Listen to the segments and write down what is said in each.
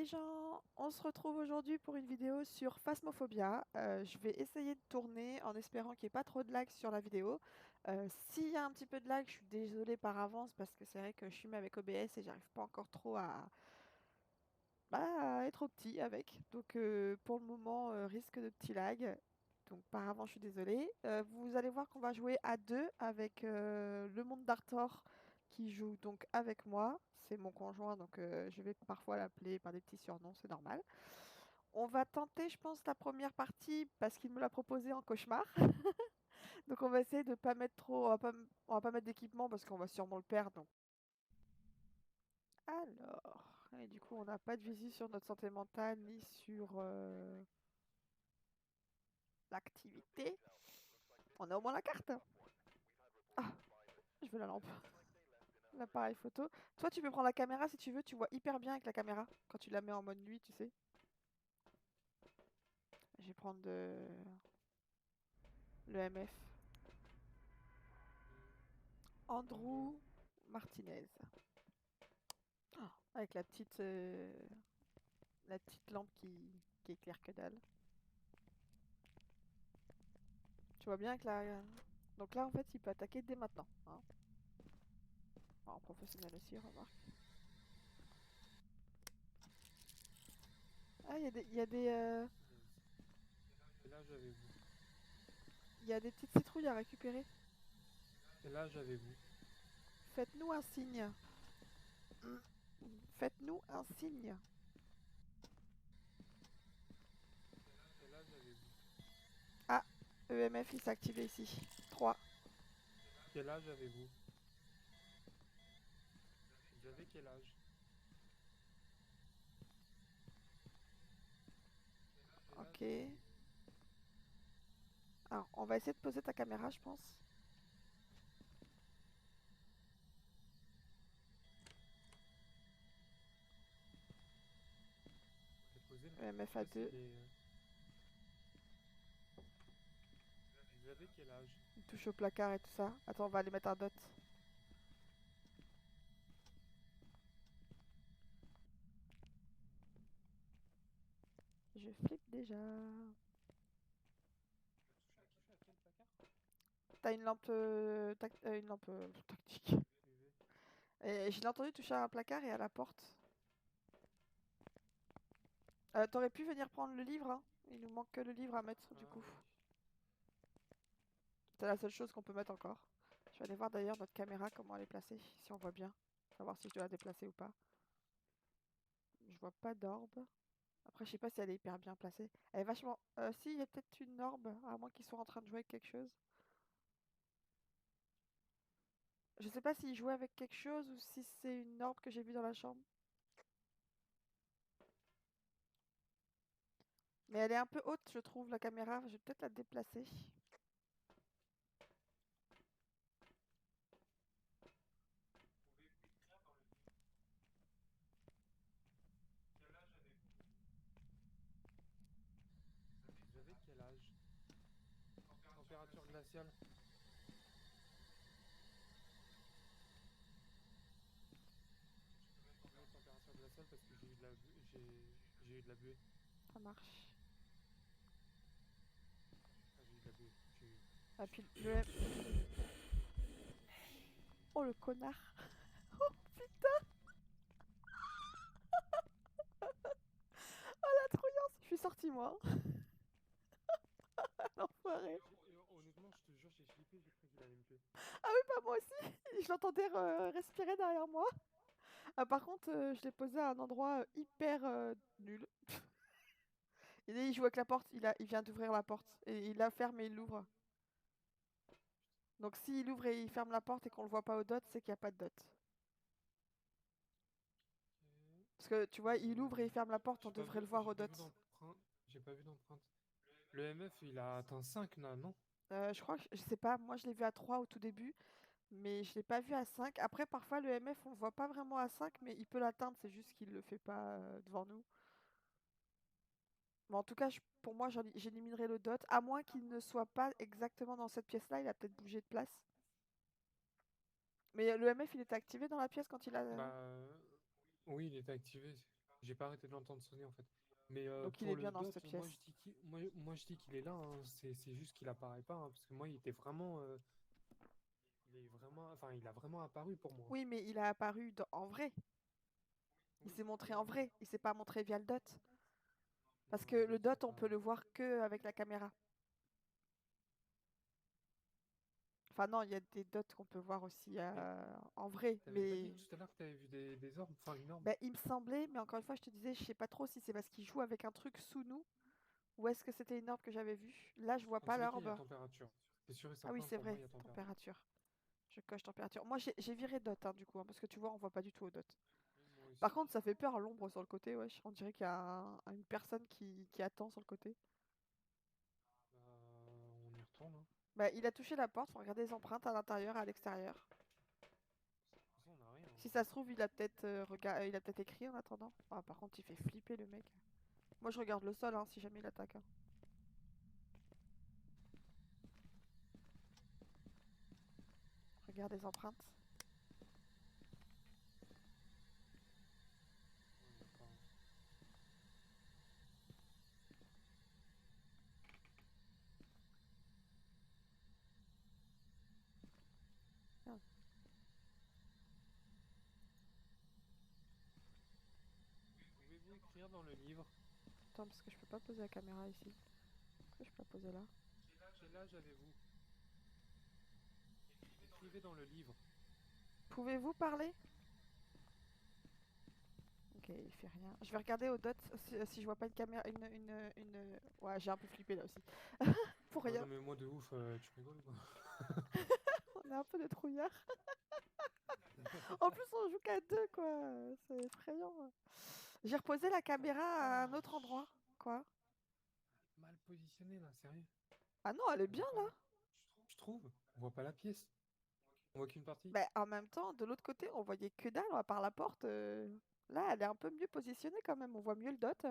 les gens, on se retrouve aujourd'hui pour une vidéo sur Phasmophobia. Je vais essayer de tourner en espérant qu'il n'y ait pas trop de lag sur la vidéo. S'il y a un petit peu de lag, je suis désolée par avance parce que c'est vrai que je filme avec OBS et j'arrive pas encore trop à être au petit avec. Donc pour le moment, risque de petit lag. Donc par avance, je suis désolée. Vous allez voir qu'on va jouer à deux avec le monde d'Arthur qui joue donc avec moi. C'est mon conjoint, donc je vais parfois l'appeler par des petits surnoms, c'est normal. On va tenter, je pense, la première partie parce qu'il me l'a proposé en cauchemar. Donc on va essayer de pas mettre trop, on va pas mettre d'équipement parce qu'on va sûrement le perdre. Donc. Alors, et du coup, on n'a pas de visu sur notre santé mentale ni sur l'activité. On a au moins la carte. Ah, je veux la lampe. L'appareil photo. Toi, tu peux prendre la caméra si tu veux. Tu vois hyper bien avec la caméra quand tu la mets en mode nuit, tu sais. Je vais prendre le MF. Andrew Martinez. Oh, avec la petite lampe qui éclaire que dalle. Tu vois bien que là. Donc là, en fait, il peut attaquer dès maintenant. Hein. En professionnel aussi, remarque. Ah, il y a Quel âge avez-vous? il y a des petites citrouilles à récupérer. Quel âge avez-vous? Faites-nous un signe. Faites-nous un signe. Quel âge avez-vous? Ah, EMF, il s'est activé ici. 3. Quel âge avez-vous? Vous avez quel âge? Quel âge Ok. avez-vous? Alors, on va essayer de poser ta caméra, je pense. Vous pouvez poser, mais je sais EMF à pas 2. s'il est. Vous avez quel âge? Une touche au placard et tout ça. Attends, on va aller mettre un dot. Je flippe déjà. Touche à quel placard? T'as une lampe, une lampe tactique. UV. Et je l'ai entendu toucher à un placard et à la porte. T'aurais pu venir prendre le livre, hein. Il nous manque que le livre à mettre, du Ah coup. oui. C'est la seule chose qu'on peut mettre encore. Je vais aller voir d'ailleurs notre caméra, comment elle est placée, si on voit bien. Savoir si je dois la déplacer ou pas. Je vois pas d'orbe. Après, je sais pas si elle est hyper bien placée. Elle est vachement... si, il y a peut-être une orbe, à moins qu'ils soient en train de jouer avec quelque chose. Je sais pas s'ils jouaient avec quelque chose ou si c'est une orbe que j'ai vue dans la chambre. Mais elle est un peu haute, je trouve, la caméra. Je vais peut-être la déplacer. Vous pouvez écrire dans le livre. Quel âge avez-vous? Vous avez quel âge? Température glaciale. Je peux mettre température glaciale parce que j'ai eu de la j'ai eu de la buée. Ça marche. Enfin, j'ai eu de la buée. Ah, Je puis suis le... Oh, le connard. Oh, putain. Oh, la trouillance. Je suis sortie, moi. L'enfoiré. honnêtement, je te jure, j'ai flippé, j'ai cru qu'il allait me tuer. Ah oui, pas moi aussi. Je l'entendais respirer derrière moi. Ah, par contre, je l'ai posé à un endroit hyper nul. Il joue avec la porte. Il vient d'ouvrir la porte. Et il la ferme et il l'ouvre. Donc s'il ouvre et il ferme la porte et qu'on le voit pas au dot, c'est qu'il n'y a pas de dot. Ok. Parce que tu vois, il ouvre et il ferme la porte, on devrait le voir J'ai au pas vu dot. d'empreinte. J'ai pas vu d'empreinte. Le MF, il a atteint 5 là, non? Je crois que, je sais pas, moi je l'ai vu à 3 au tout début, mais je l'ai pas vu à 5. Après, parfois le MF, on le voit pas vraiment à 5, mais il peut l'atteindre, c'est juste qu'il le fait pas devant nous. Mais en tout cas, pour moi, j'éliminerai le dot, à moins qu'il ne soit pas exactement dans cette pièce-là, il a peut-être bougé de place. Mais le MF, il était activé dans la pièce quand il a... Bah. Oui, il était activé. J'ai pas arrêté de l'entendre sonner en fait. Mais Donc il pour est le bien dans dot, cette pièce. moi je dis qu'il est là, hein. C'est juste qu'il apparaît pas, hein, parce que moi il était vraiment, il est vraiment, enfin il a vraiment apparu pour moi. Oui, mais il a apparu en vrai. Il Oui, s'est montré oui, en oui. vrai. Il s'est pas montré via le dot. Parce Non, que le le dot, il a dot, on peut pas. le voir que avec la caméra. Enfin non, il y a des dots qu'on peut voir aussi Mais en vrai. t'avais pas dit Mais tout à l'heure que t'avais vu des orbes, enfin une orbe? ben, il me semblait, mais encore une fois, je te disais, je sais pas trop si c'est parce qu'il joue avec un truc sous nous ou est-ce que c'était une orbe que j'avais vue. Là, je vois Dans pas tous les cas, il y a l'orbe. température. C'est sûr et Ah oui, certain, c'est pour moi, vrai, il y a température. température. Je coche température. Moi, j'ai viré dot, hein, du coup, hein, parce que tu vois, on voit pas du tout au dot. Oui, moi Par aussi. contre, ça fait peur à l'ombre sur le côté, wesh. On dirait qu'il y a une personne qui attend sur le côté. Bah, on y retourne, hein. Bah, il a touché la porte, faut regarder les empreintes à l'intérieur, à l'extérieur. De toute façon, on n'a rien, Si ça hein. se trouve, il a peut-être écrit en attendant. Ah, par contre, il fait flipper le mec. Moi, je regarde le sol, hein, si jamais il attaque, hein. Regarde les empreintes. Non, il n'y a pas, hein. Ah, Pouvez-vous écrire dans le livre? attends, parce que je peux pas poser la caméra ici. Pourquoi je peux pas poser là? Quel âge avez-vous? Écrivez dans le livre. Pouvez-vous parler? Ok, il fait rien. Je vais regarder au dot si je vois pas une caméra, Ouais, j'ai un peu flippé là aussi. Pour Ah rien. non, mais moi de ouf, tu rigoles ou quoi? On est un peu de trouillard. En plus, on joue qu'à deux, quoi. C'est effrayant. J'ai reposé la Ça caméra à un autre endroit. tâche. Quoi? Mal positionné là, sérieux. Ah non, elle est On bien voit pas là. là. Je trouve. On voit pas la pièce. On voit qu'une partie. Bah, en même temps, de l'autre côté, on voyait que dalle, à part la porte. Là, elle est un peu mieux positionnée quand même. On voit mieux le dot.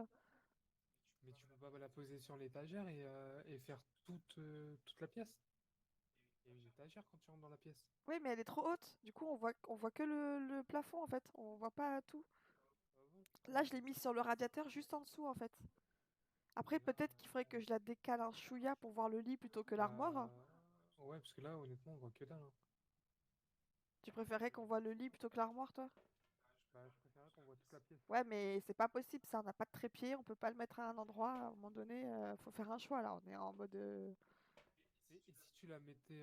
Mais tu peux pas la poser sur l'étagère et faire toute la pièce. Il y a une étagère quand tu rentres dans la pièce. Oui, mais elle est trop haute. Du coup, on voit que le plafond en fait. On voit pas tout. Ah bon? Là, je l'ai mis sur le radiateur juste en dessous en fait. Après, peut-être qu'il faudrait que je la décale un chouïa pour voir le lit plutôt que l'armoire. Bah. Ouais, parce que là, honnêtement, on voit que dalle, hein. Tu préférais qu'on voit le lit plutôt que l'armoire, toi? Bah, je préférais qu'on voit toute la pièce. Ouais, mais c'est pas possible, ça. On n'a pas de trépied, on peut pas le mettre à un endroit. À un moment donné, faut faire un choix là. On est en mode. Et si tu la mettais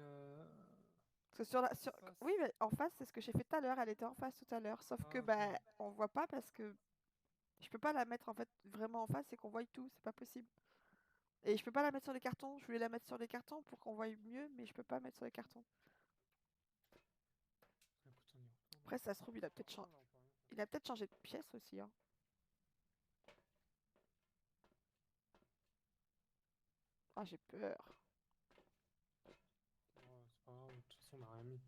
Parce que sur en face? Oui, mais en face, c'est ce que j'ai fait tout à l'heure. Elle était en face tout à l'heure. Sauf que Ah, ok. bah, on voit pas parce que je peux pas la mettre en fait vraiment en face et qu'on voie tout. C'est pas possible. Et je peux pas la mettre sur les cartons. Je voulais la mettre sur les cartons pour qu'on voie mieux, mais je peux pas mettre sur les cartons. Écoute, on y retourne, hein. Après, ça se trouve, Non, là, on peut rien faire. il a peut-être changé de pièce aussi, hein. Ah, j'ai peur. Ouais, c'est pas grave, de toute façon, on n'a rien mis.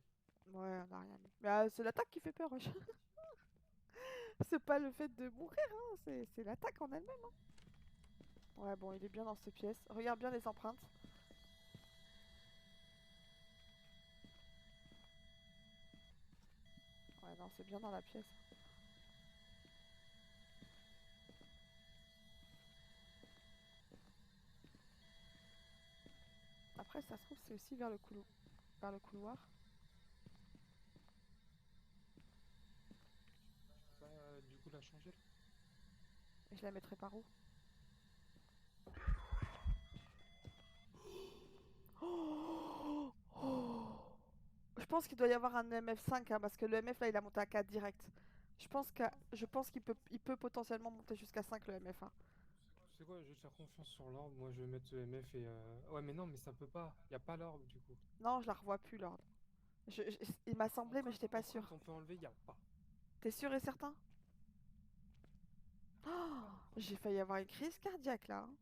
Ouais, on a rien mis. Mais c'est l'attaque qui fait peur, wesh. C'est pas le fait de mourir, hein. C'est l'attaque en elle-même. Ouais, bon, il est bien dans cette pièce. Regarde bien les empreintes. Ouais, non, c'est bien dans la pièce. Après, ça se trouve, c'est aussi vers le couloir. Tu peux pas, du coup, la changer, là? Et je la mettrai par où? Oh. Oh. Je pense qu'il doit y avoir un MF5, hein, parce que le MF là il a monté à 4 direct. Je pense il peut potentiellement monter jusqu'à 5 le MF, hein. Tu sais quoi, je vais te faire confiance sur l'ordre. Moi, je vais mettre le MF et. Ouais, mais non, mais ça peut pas. Y a pas l'ordre, du coup. Non, je la revois plus l'ordre. Il m'a semblé, mais j'étais pas Empreinte, sûre. on peut enlever, y a pas. T'es sûr et certain? Y a Oh, pas d'empreinte. j'ai failli avoir une crise cardiaque là, hein.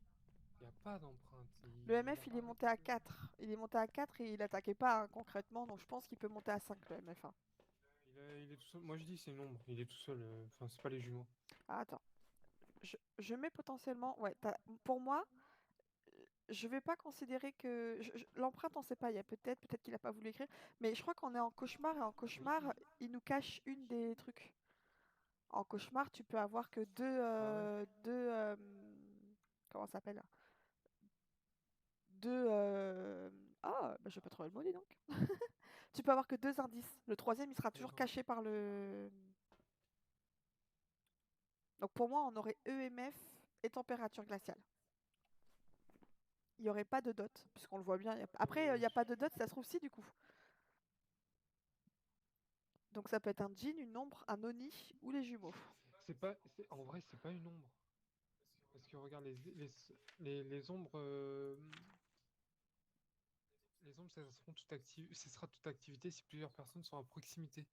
Y a pas d'empreinte. Le Il a MF il pas est monté arrêté à de. 4. Il est monté à 4 et il attaquait pas, hein, concrètement, donc je pense qu'il peut monter à 5 le MF, hein. Il est tout seul. Moi, je dis c'est une ombre. Il est tout seul. Enfin, c'est pas les jumeaux. Ah, attends. Je mets potentiellement. Ouais, pour moi, je vais pas considérer que. L'empreinte, on sait pas. Il y a peut-être qu'il a pas voulu écrire. Mais je crois qu'on est en cauchemar et en Mais cauchemar, il nous cache une des trucs. En cauchemar, tu peux avoir que Ah ouais? comment ça s'appelle? Deux, ah, bah, je vais pas trouver le mot, dis donc. Tu peux avoir que deux indices. Le troisième, il sera toujours D'accord. caché par le... Donc pour moi, on aurait EMF et température glaciale. Il n'y aurait pas de dot, puisqu'on le voit bien. Après, il n'y a pas de dot, ça se trouve si, du coup. Donc ça peut être un djinn, une ombre, un oni ou les jumeaux. En vrai, c'est pas une ombre. Parce que regarde, les ombres, les ombres, ce sera toute activité si plusieurs personnes sont à proximité.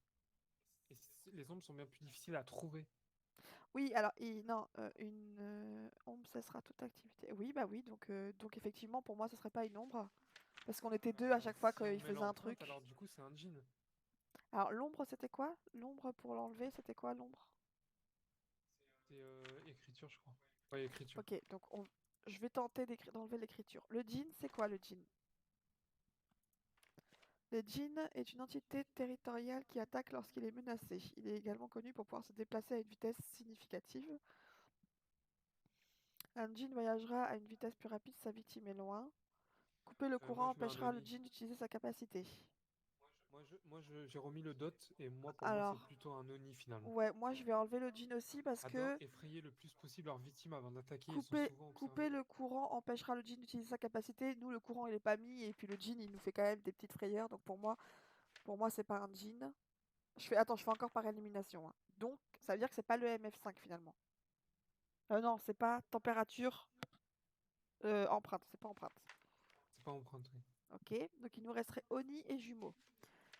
Et les ombres sont bien plus difficiles à trouver. Oui, alors, non, une ombre, ça sera toute activité. Oui, bah oui, donc effectivement, pour moi, ce serait pas une ombre. Parce qu'on était deux à chaque fois Si on qu'il met faisait un l'empreinte, truc. alors du coup, c'est un djinn. Alors, l'ombre, c'était quoi? L'ombre pour l'enlever, c'était quoi l'ombre? C'est écriture, je crois. Ouais, écriture. Ok, donc je vais tenter d'enlever l'écriture. Le djinn, c'est quoi le djinn? Le djinn est une entité territoriale qui attaque lorsqu'il est menacé. Il est également connu pour pouvoir se déplacer à une vitesse significative. Un djinn voyagera à une vitesse plus rapide si sa victime est loin. Couper le Moi, courant je mets un empêchera le Oni. djinn d'utiliser sa capacité. J'ai remis le dot et pour moi, c'est Alors, plutôt un Oni finalement. ouais, moi je vais enlever le djinn aussi parce Adore que effrayer le plus possible leurs victimes avant d'attaquer. Ils sont souvent couper observés. le courant empêchera le djinn d'utiliser sa capacité. Nous, le courant, il est pas mis et puis le djinn, il nous fait quand même des petites frayeurs. Donc pour moi, c'est pas un djinn. Attends, je fais encore par élimination, hein. Donc, ça veut dire que c'est pas le MF5 finalement. Non, c'est pas température empreinte, c'est pas empreinte. C'est pas empreinte, oui. Ok, donc il nous resterait Oni et jumeaux.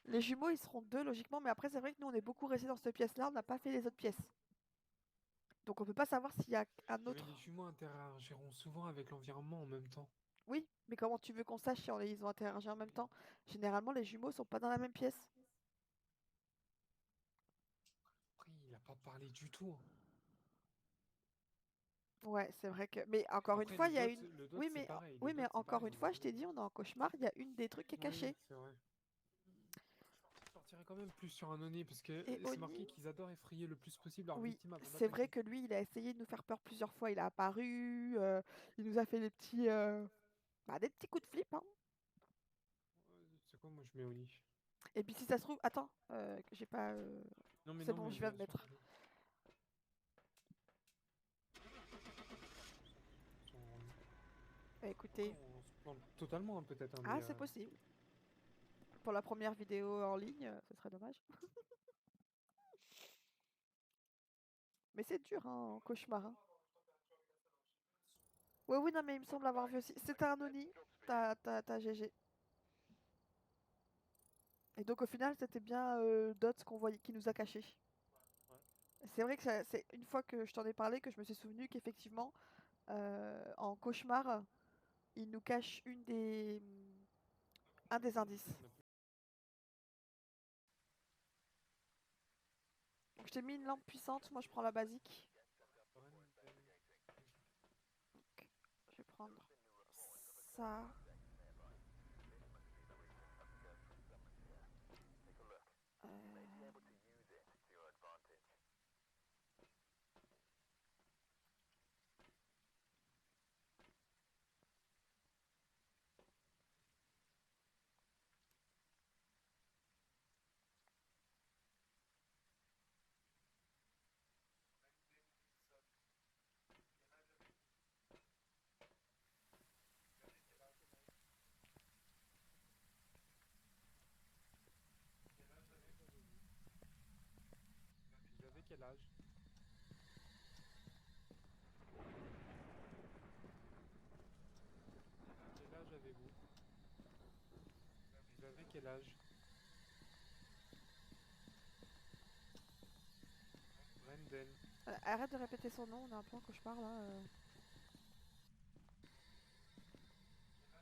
Les jumeaux, ils seront deux logiquement, mais après, c'est vrai que nous, on est beaucoup restés dans cette pièce-là, on n'a pas fait les autres pièces. Donc on peut pas savoir s'il y a un Mais les autre. jumeaux interagiront souvent avec l'environnement en même temps. Oui, mais comment tu veux qu'on sache si ils ont interagi en même temps? Généralement, les jumeaux sont pas dans la même pièce. Après, il a pas parlé du tout, hein. Ouais, c'est vrai que. Mais encore une Après, fois, il y a une. le dot Oui, c'est mais pareil. Le oui, mais dot c'est encore pareil. une fois, je t'ai dit, on est en cauchemar, il y a une des trucs qui est Oui, cachée. c'est vrai. Je partirais quand même plus sur un Oni parce que Et c'est marqué Oni, qu'ils adorent effrayer le plus possible leurs oui, victimes avant c'est vrai d'attaquer. que lui, il a essayé de nous faire peur plusieurs fois. Il a apparu, il nous a fait des petits coups de flip, hein. C'est quoi, moi je mets Oni. Et puis si ça se trouve, attends, j'ai pas. Non, mais C'est non, bon, mais je viens bien de sûr. mettre. Bah, Après, écoutez, on se plante totalement, hein, peut-être, hein, mais ah, c'est possible. Pour la première vidéo en ligne, ce serait dommage. Mais c'est dur, hein, en cauchemar, hein. Oui, oui, non, mais il me semble avoir vu aussi. C'était un Oni, t'as GG. Et donc au final, c'était bien Dots qu'on voyait, qui nous a cachés. ouais. C'est vrai que c'est une fois que je t'en ai parlé que je me suis souvenu qu'effectivement, en cauchemar, il nous cache un des indices. On a plus- Donc je t'ai mis une lampe puissante, moi je prends la basique. Donc, je vais prendre ça. euh, Vous avez quel âge? Quel âge avez-vous? Vous avez quel âge? Brendan. Arrête de répéter son nom, on a un peu en cauchemar là.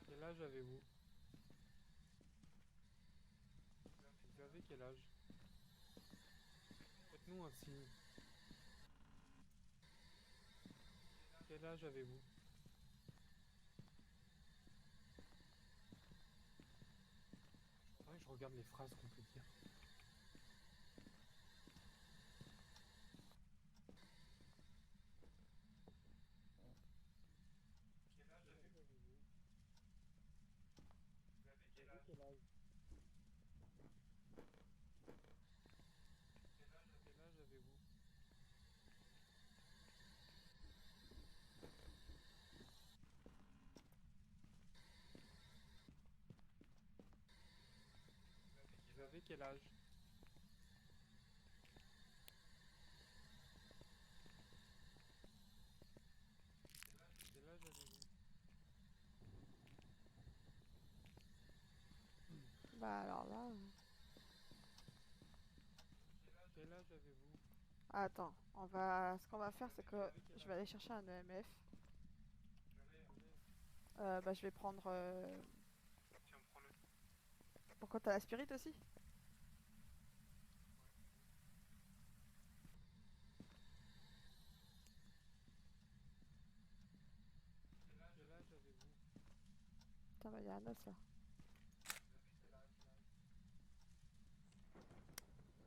Quel âge avez-vous? Vous avez quel âge? Faites-nous un signe. Quel âge avez-vous? Faudrait que je regarde les phrases qu'on peut dire. quel âge? Quel âge avez-vous? Vous avez quel âge? Quel âge avez-vous? Bah alors là... Quel âge avez-vous? Attends, ce qu'on va faire, c'est que Vous avez quel je vais âge? aller chercher un EMF. EMF. Bah je vais prendre... Tiens, prends-le. Pourquoi t'as la spirit aussi? Quel âge avez-vous? Putain, bah y a un os là.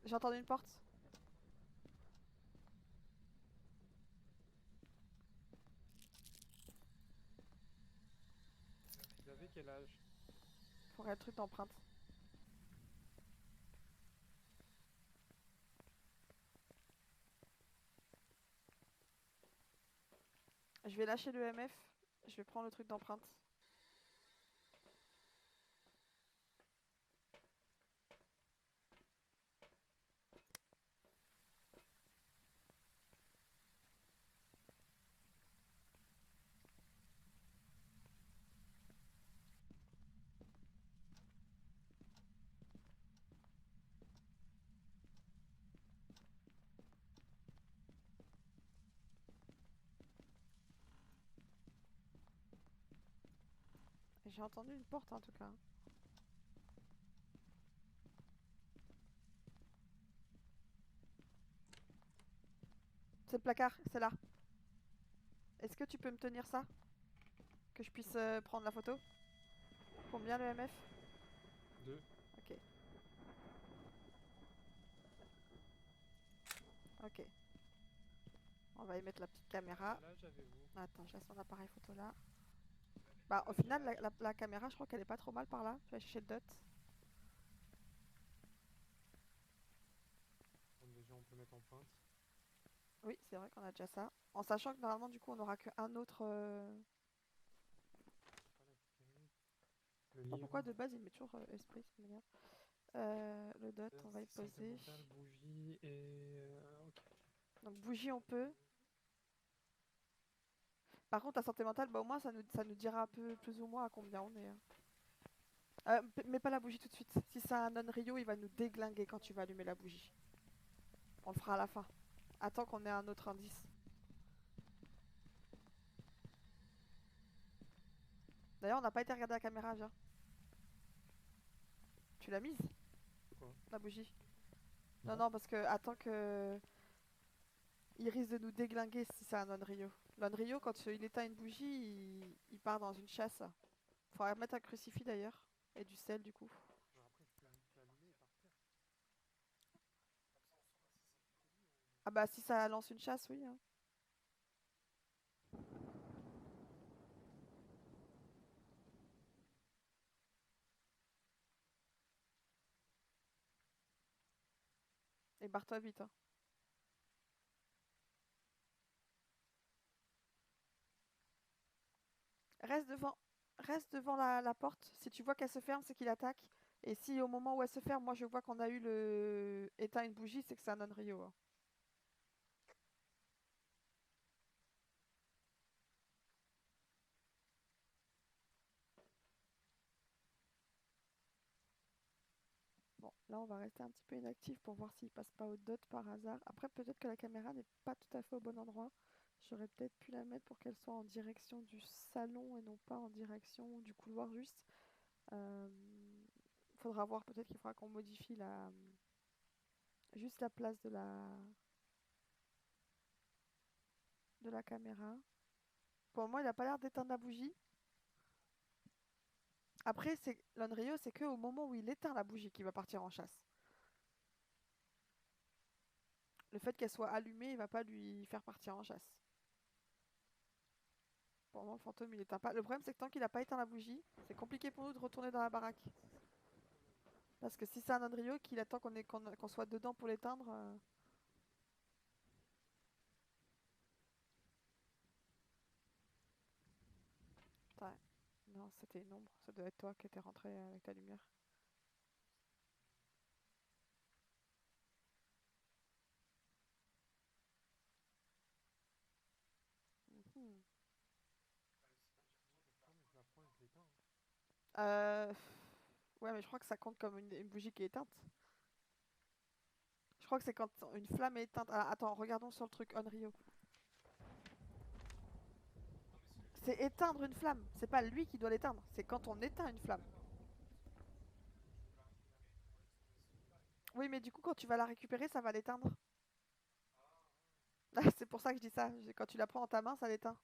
J'ai entendu une porte. Vous avez quel âge? Faudrait le truc d'empreinte. Je vais lâcher le EMF. Je vais prendre le truc d'empreinte. J'ai entendu une porte en tout cas. C'est le placard, c'est là. Est-ce que tu peux me tenir ça? Que je puisse prendre la photo? Combien le EMF? 2. Ok. Ok. On va y mettre la petite caméra. Quel âge avez-vous? Attends, je laisse mon appareil photo là. Bah au Vous avez quel final, âge? la caméra, je crois qu'elle est pas trop mal par là. Je vais aller chercher le dot. Bon, déjà, on peut mettre empreinte. Oui, c'est vrai qu'on a déjà ça. En sachant que normalement, du coup, on aura qu'un autre... Le Enfin, livre. pourquoi de base, il met toujours esprit, ça m'énerve. Le dot, on va y Santé poser. mentale, bougie et... ok. Donc bougie, on peut. Par contre, la santé mentale, bah au moins, ça nous dira un peu plus ou moins à combien on est, hein. Mets pas la bougie tout de suite. Si c'est un non-Rio, il va nous déglinguer quand tu vas allumer la bougie. On le fera à la fin. Attends qu'on ait un autre indice. D'ailleurs, on n'a pas été regarder la caméra, viens. Tu l'as mise, Quoi? la bougie? Non, Non. non, parce que attends que... Il risque de nous déglinguer si c'est un non-Rio. Non-Rio, quand il éteint une bougie, il part dans une chasse. Faudrait mettre un crucifix d'ailleurs. Et du sel, du coup. Alors après, je peux allumer et partir. Ah bah si ça lance une chasse, oui, hein. Et barre-toi vite, hein. Reste devant la porte. Si tu vois qu'elle se ferme, c'est qu'il attaque. Et si au moment où elle se ferme, moi je vois qu'on a eu le éteint une bougie, c'est que c'est un non-Rio, hein. Bon, là on va rester un petit peu inactif pour voir s'il passe pas au dot par hasard. Après, peut-être que la caméra n'est pas tout à fait au bon endroit. J'aurais peut-être pu la mettre pour qu'elle soit en direction du salon et non pas en direction du couloir juste. Euh, Faudra voir, peut-être qu'il faudra qu'on modifie juste la place de la caméra. Pour le moment, il a pas l'air d'éteindre la bougie. Après, l'Onryo, c'est que au moment où il éteint la bougie qu'il va partir en chasse. Le fait qu'elle soit allumée, il va pas lui faire partir en chasse. Pour le moment, le fantôme, il éteint pas. Le problème, c'est que tant qu'il a pas éteint la bougie, c'est compliqué pour nous de retourner dans la baraque. Parce que si c'est un Onryo qu'il attend qu'on soit dedans pour l'éteindre. Ouais. Non, c'était une ombre. Ça doit être toi qui étais rentré avec ta lumière. Mhm. Non, mais je la prends et je l'éteins, hein. Euh, Ouais, mais je crois que ça compte comme une bougie qui est éteinte. Je crois que c'est quand une flamme est éteinte. Ah, attends, regardons sur le truc Onryo. Non, mais celui C'est éteindre une flamme. C'est pas lui qui doit l'éteindre. C'est quand on éteint une flamme. d'accord, mais je peux la récupérer pour l'exploser celui-là. Oui, mais du coup, quand tu vas la récupérer, ça va l'éteindre. Ah, C'est pour ça que je dis ça. Quand tu la prends en ta main, ça l'éteint.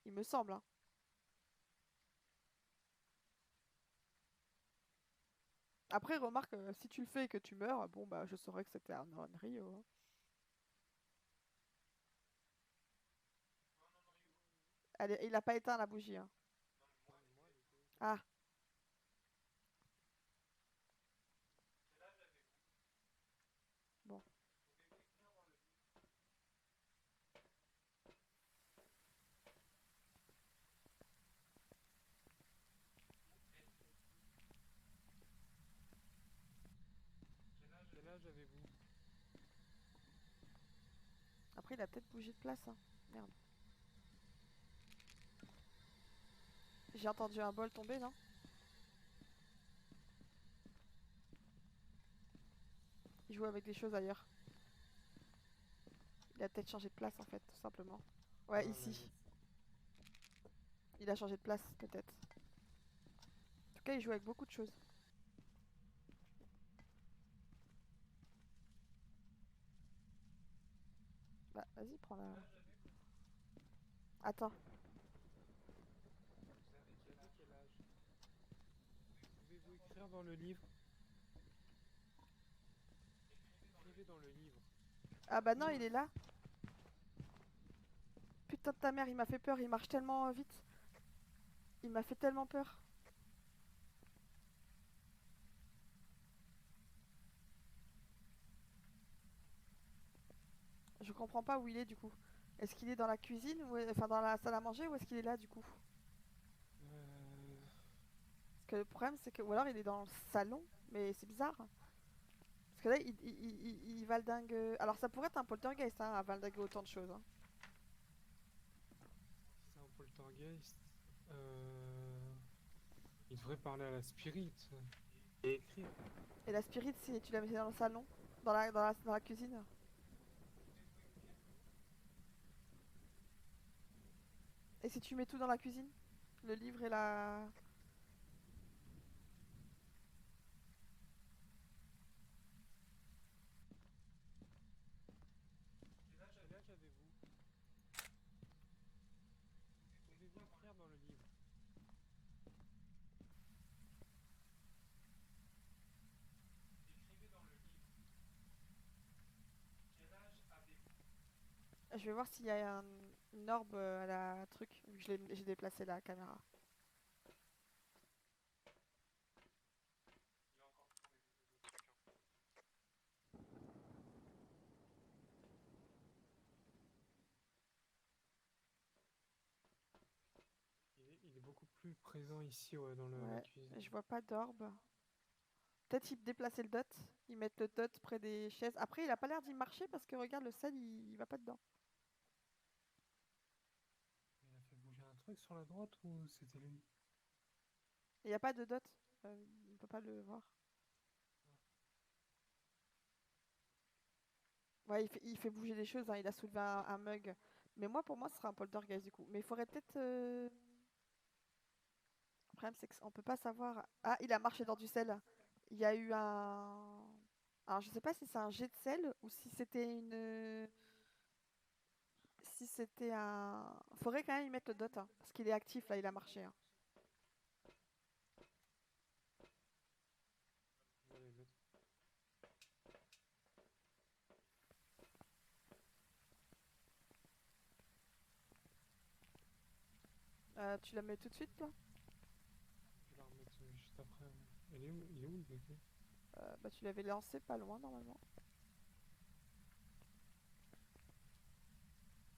Il me semble, hein. Après, remarque, si tu le fais et que tu meurs, bon, bah, je saurais que c'était un Onryo, hein. Il a pas éteint la bougie, hein. non, mais moi, elle était éteinte. Ah, bon. Quel âge avez-vous? Après, il a peut-être bougé de place, hein. Merde. J'ai entendu un bol tomber, non? Il joue avec des choses ailleurs. Il a peut-être changé de place, en fait, tout simplement. Ouais, Ah, ici. vas-y. Il a changé de place, peut-être. En tout cas, il joue avec beaucoup de choses. Bah, vas-y, prends la... Attends. Qui a dit quel âge? Pouvez-vous écrire dans le livre? Écrivez dans le livre. Ah bah non, Oula. il est là. Putain de ta mère, il m'a fait peur. Il marche tellement vite. Il m'a fait tellement peur. Je comprends pas où il est, du coup. Est-ce qu'il est dans la cuisine ou enfin dans la salle à manger ou est-ce qu'il est là, du coup? Euh... Parce que le problème, c'est que... Ou alors il est dans le salon, mais c'est bizarre. Parce que là, il valdingue... Alors ça pourrait être un poltergeist, hein, à valdinguer autant de choses, hein. C'est un poltergeist. Il devrait parler à la spirit et écrire. Et la spirit, si tu la mets dans le salon, dans la cuisine. Et si tu mets tout dans la cuisine? Le livre et la... Quel âge avez-vous? Pouvez-vous écrire dans le livre? Écrivez dans le livre. Quel âge avez-vous? Je vais voir s'il y a une orbe à la truc, vu que j'ai déplacé la caméra. Il a encore trouvé des trucs, hein. Il est beaucoup plus présent ici, ouais, dans la Ouais, cuisine. je vois pas d'orbe. Peut-être il déplacer le dot, ils mettent le dot près des chaises. Après, il a pas l'air d'y marcher parce que regarde, le sel, il va pas dedans. Il a fait bouger un truc sur la droite ou c'était lui? Il n'y a pas de dot, on peut pas le voir. Ouais, il fait bouger des choses, hein, il a soulevé un mug. Mais moi, pour moi, ce sera un poltergeist du coup. Mais il faudrait peut-être... Le problème, c'est qu'on peut pas savoir... Ah, il a marché dans du sel. Il y a eu un... Alors, je sais pas si c'est un jet de sel ou si c'était une... Si c'était un... Faudrait quand même y mettre le dot, hein, parce qu'il est actif, là, il a marché, hein. Je vais aller le mettre. Tu la mets tout de suite, là? Je vais la remettre juste après, ouais. Il est où le bébé? Bah, tu l'avais lancé pas loin normalement.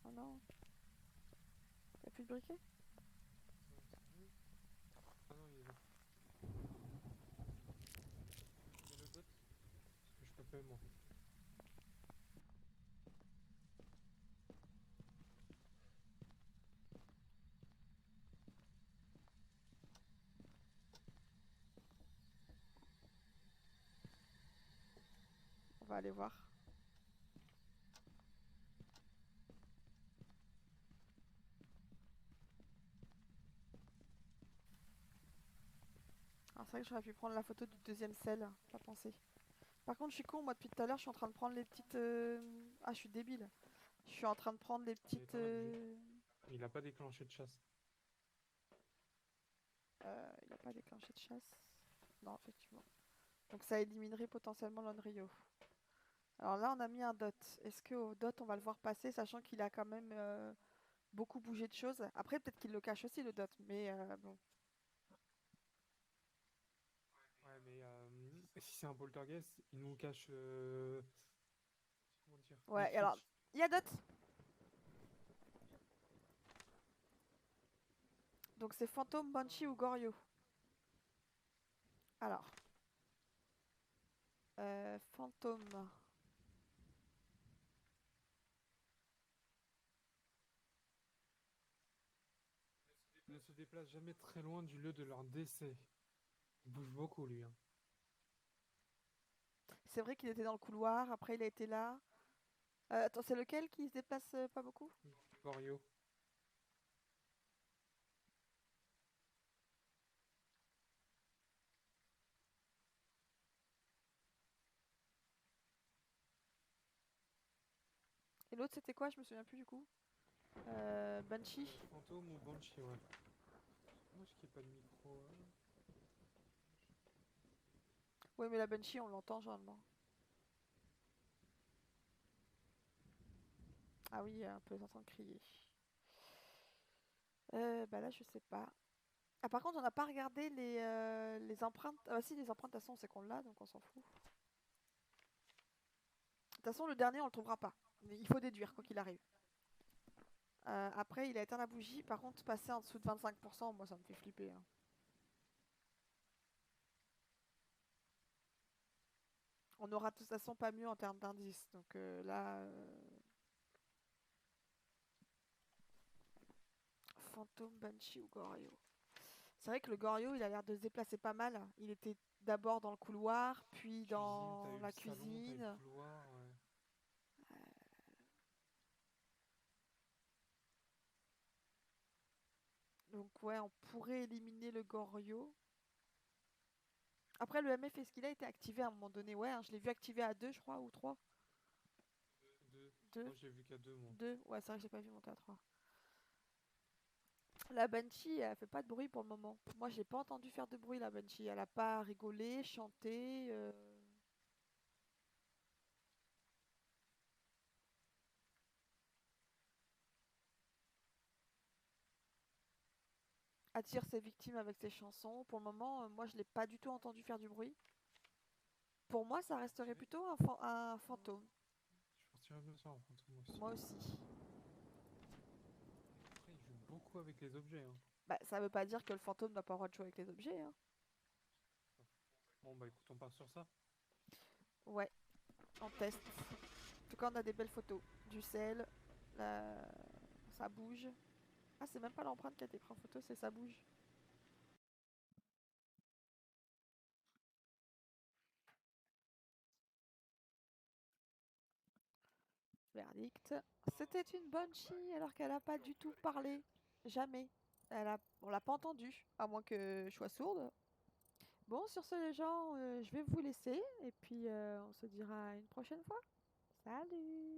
Oh non. T'as plus de briquet? Ah non, il est là. Mais le bot, parce que je peux pas moi. On va aller voir. Alors c'est vrai que j'aurais pu prendre la photo du deuxième sel, pas pensé. Par contre je suis con, moi depuis tout à l'heure je suis en train de prendre les petites... Ah je suis débile. Je suis en train de prendre les Il est petites... dans la bougie. Il a pas déclenché de chasse. Il a pas déclenché de chasse. Non effectivement. Donc ça éliminerait potentiellement l'Onryo. Alors là on a mis un dot. Est-ce qu'au dot on va le voir passer, sachant qu'il a quand même beaucoup bougé de choses. Après peut-être qu'il le cache aussi le dot, mais bon. Ouais, mais si c'est un poltergeist, il nous cache. Comment dire? Les Ouais, et alors, trucs. il y a dot. Donc c'est fantôme, banshee ou goryo. Alors, fantôme. Ne se déplace jamais très loin du lieu de leur décès. Il bouge beaucoup, lui. Hein. C'est vrai qu'il était dans le couloir, après il a été là. Attends, c'est lequel qui se déplace pas beaucoup? Gorio. Et l'autre c'était quoi? Je me souviens plus du coup. Banshee. Fantôme ou Banshee, ouais. Dommage qu'il n'y ait pas de micro. Oui, mais la banshee on l'entend généralement. Ah oui, un peu, s'entend crier. Bah là, je sais pas. Ah, par contre, on n'a pas regardé les empreintes. Ah, bah si, les empreintes, de toute façon, c'est qu'on l'a, donc on s'en fout. De toute façon, le dernier, on le trouvera pas. Mais il faut déduire, quoi qu'il arrive. Après, il a éteint la bougie. Par contre, passer en dessous de 25%, moi, ça me fait flipper. Hein. On aura de toute façon pas mieux en termes d'indices. Donc là, fantôme, banshee ou goryo. C'est vrai que le goryo, il a l'air de se déplacer pas mal. Il était d'abord dans le couloir, puis Cuisine, t'as dans eu le la salon, t'as eu le cuisine. couloir. Ouais. Donc ouais, on pourrait éliminer le goryo. Après, le MF, est-ce qu'il a été activé à un moment donné? Ouais, hein, je l'ai vu activé à 2, je crois, ou 3. Deux. 2. Moi, j'ai vu qu'à deux, moi. 2. Ouais, c'est vrai que j'ai pas vu monter à 3. La Banshee, elle fait pas de bruit pour le moment. Moi, j'ai pas entendu faire de bruit, la Banshee. Elle a pas rigolé, chanté. Attire ses victimes avec ses chansons. Pour le moment, moi, je l'ai pas du tout entendu faire du bruit. Pour moi, ça resterait Tiré. plutôt un fantôme. Je partirais bien sur un fantôme aussi. Moi aussi. Après, il joue beaucoup avec les objets. Hein. Bah, ça veut pas dire que le fantôme n'a pas le droit de jouer avec les objets. Hein. Bon, bah écoute, on part sur ça. Ouais, on teste. En tout cas, on a des belles photos. Du sel, la- ça bouge. Ah, c'est même pas l'empreinte qui a été prise en photo, c'est ça bouge. Verdict. C'était une bonne chie alors qu'elle a pas du tout parlé. Jamais. On l'a pas entendue, à moins que je sois sourde. Bon, sur ce, les gens, je vais vous laisser et puis on se dira une prochaine fois. Salut!